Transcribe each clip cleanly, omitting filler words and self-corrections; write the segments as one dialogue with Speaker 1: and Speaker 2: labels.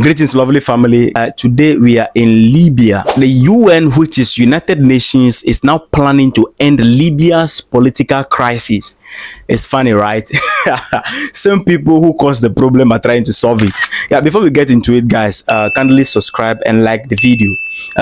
Speaker 1: Greetings, lovely family. Today we are in Libya. The UN, which is United Nations, is now planning to end Libya's political crisis. It's funny, right? Some people who caused the problem are trying to solve it. Yeah, before we get into it, guys, kindly subscribe and like the video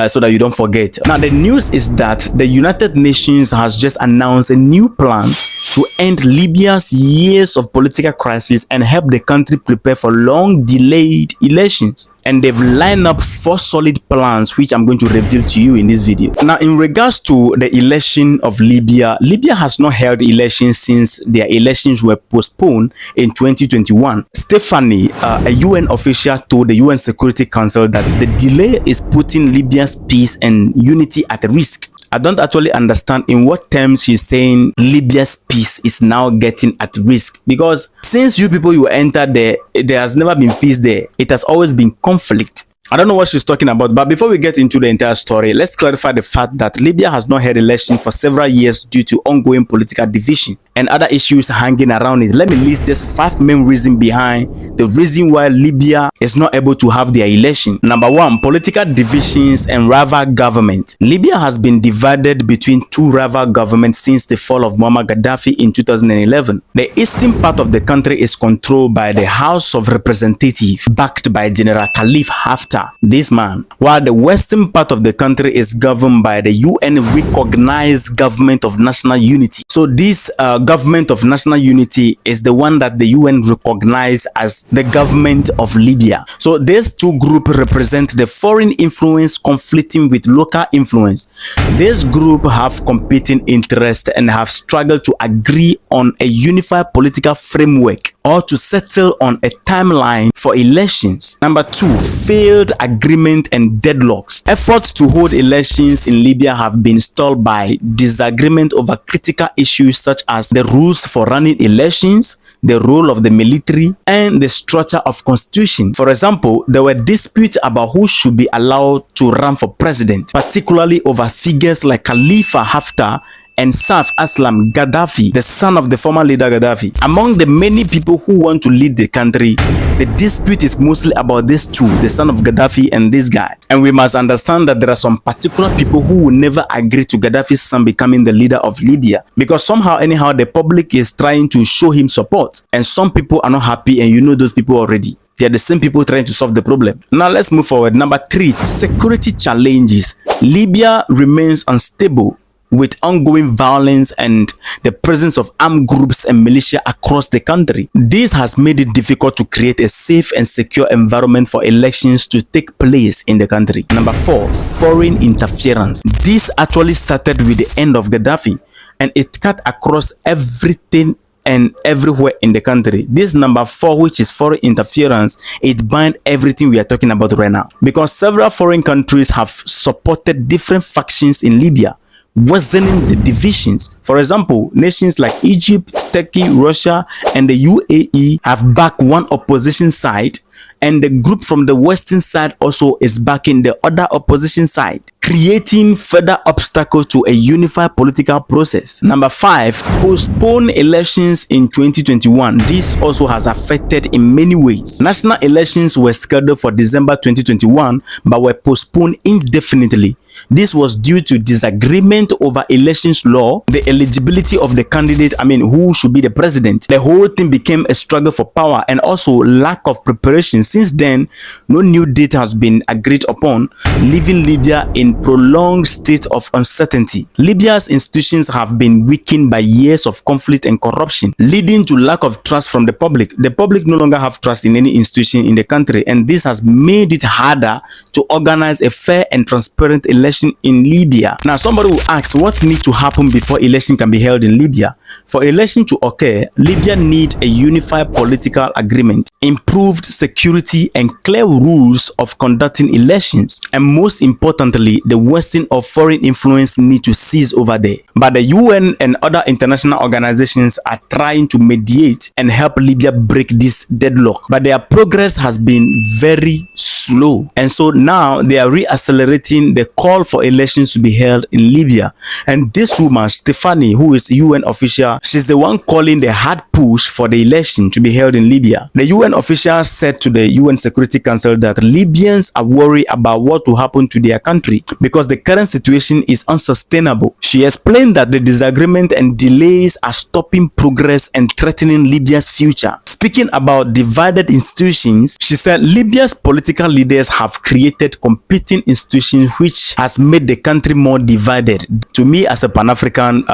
Speaker 1: so that you don't forget. Now, the news is that the United Nations has just announced a new plan to end Libya's years of political crisis and help the country prepare for long delayed elections. And they've lined up 4 solid plans, which I'm going to reveal to you in this video. Now, in regards to the election of Libya, Libya has not held elections since their elections were postponed in 2021. Stephanie, a UN official, told the UN Security Council that the delay is putting Libya's peace and unity at risk. I don't actually understand in what terms she's saying Libya's peace is now getting at risk, because since you entered there has never been peace there. It has always been conflict. I don't know what she's talking about, but before we get into the entire story, let's clarify the fact that Libya has not held elections for several years due to ongoing political division and other issues hanging around it. Let me list just 5 main reasons behind the reason why Libya is not able to have their election. Number 1, political divisions and rival government. Libya has been divided between 2 rival governments since the fall of Muammar Gaddafi in 2011. The eastern part of the country is controlled by the House of Representatives, backed by General Khalifa Haftar, this man, while the western part of the country is governed by the UN recognized government of national unity. So this government of national unity is the one that the UN recognized as the government of Libya. So these 2 groups represent the foreign influence conflicting with local influence. This group have competing interests and have struggled to agree on a unified political framework or to settle on a timeline for elections. Number 2, failed agreement and deadlocks. Efforts to hold elections in Libya have been stalled by disagreement over critical issues such as the rules for running elections, the role of the military, and the structure of constitution. For example, there were disputes about who should be allowed to run for president, particularly over figures like Khalifa Haftar and Saif Aslam Gaddafi, the son of the former leader Gaddafi. Among the many people who want to lead the country, the dispute is mostly about these 2, the son of Gaddafi and this guy. And we must understand that there are some particular people who will never agree to Gaddafi's son becoming the leader of Libya, because somehow anyhow the public is trying to show him support, and some people are not happy, and you know those people already. They are the same people trying to solve the problem. Now let's move forward. Number 3, security challenges. Libya remains unstable with ongoing violence and the presence of armed groups and militia across the country. This has made it difficult to create a safe and secure environment for elections to take place in the country. Number 4, foreign interference. This actually started with the end of Gaddafi, and it cut across everything and everywhere in the country. This number 4, which is foreign interference, it binds everything we are talking about right now, because several foreign countries have supported different factions in Libya, worsening the divisions. For example, nations like Egypt, Turkey, Russia, and the UAE have backed one opposition side, and the group from the western side also is backing the other opposition side, creating further obstacles to a unified political process. Number 5, postpone elections in 2021. This also has affected in many ways. National elections were scheduled for December 2021 but were postponed indefinitely. This was due to disagreement over elections law, the eligibility of the candidate, who should be the president. The whole thing became a struggle for power, and also lack of preparation. Since then, no new date has been agreed upon, leaving Libya in prolonged state of uncertainty. Libya's institutions have been weakened by years of conflict and corruption, leading to lack of trust from the public. The public no longer have trust in any institution in the country, and this has made it harder to organize a fair and transparent election in Libya. Now, somebody will ask, what needs to happen before election can be held in Libya? For election to occur, Libya needs a unified political agreement, improved security, and clear rules of conducting elections. And most importantly, the Western or foreign influence need to cease over there. But the UN and other international organizations are trying to mediate and help Libya break this deadlock. But their progress has been very slow. slow. And so now they are reaccelerating the call for elections to be held in Libya. And this woman, Stephanie, who is a UN official, she's the one calling the hard push for the election to be held in Libya. The UN official said to the UN Security Council that Libyans are worried about what will happen to their country because the current situation is unsustainable. She explained that the disagreement and delays are stopping progress and threatening Libya's future. Speaking about divided institutions, she said Libya's political leaders have created competing institutions which has made the country more divided. To me, as a Pan-African,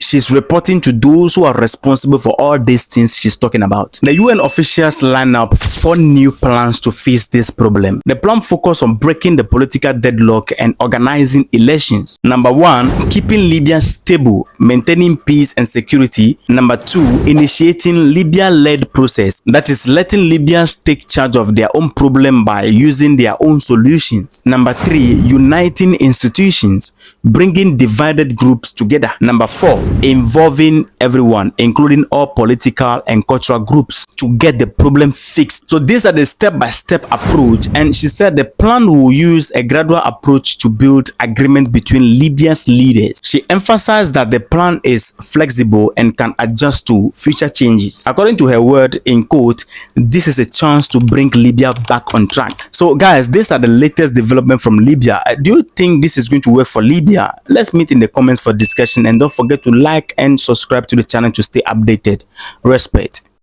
Speaker 1: she's reporting to those who are responsible for all these things she's talking about. The UN officials line up 4 new plans to face this problem. The plan focuses on breaking the political deadlock and organizing elections. Number 1, keeping Libya stable, maintaining peace and security. Number 2, initiating Libya-led process, that is letting Libyans take charge of their own problem by using their own solutions. Number 3, uniting institutions, bringing divided groups together. Number 4, involving everyone, including all political and cultural groups, to get the problem fixed. So these are the step-by-step approach, and she said the plan will use a gradual approach to build agreement between Libya's leaders. She emphasized that the plan is flexible and can adjust to future changes. According to her word, in quote, this is a chance to bring Libya back on track. So guys, these are the latest development from Libya. Do you think this is going to work for Libya? Let's meet in the comments for discussion, and don't forget to like and subscribe to the channel to stay updated. Respect.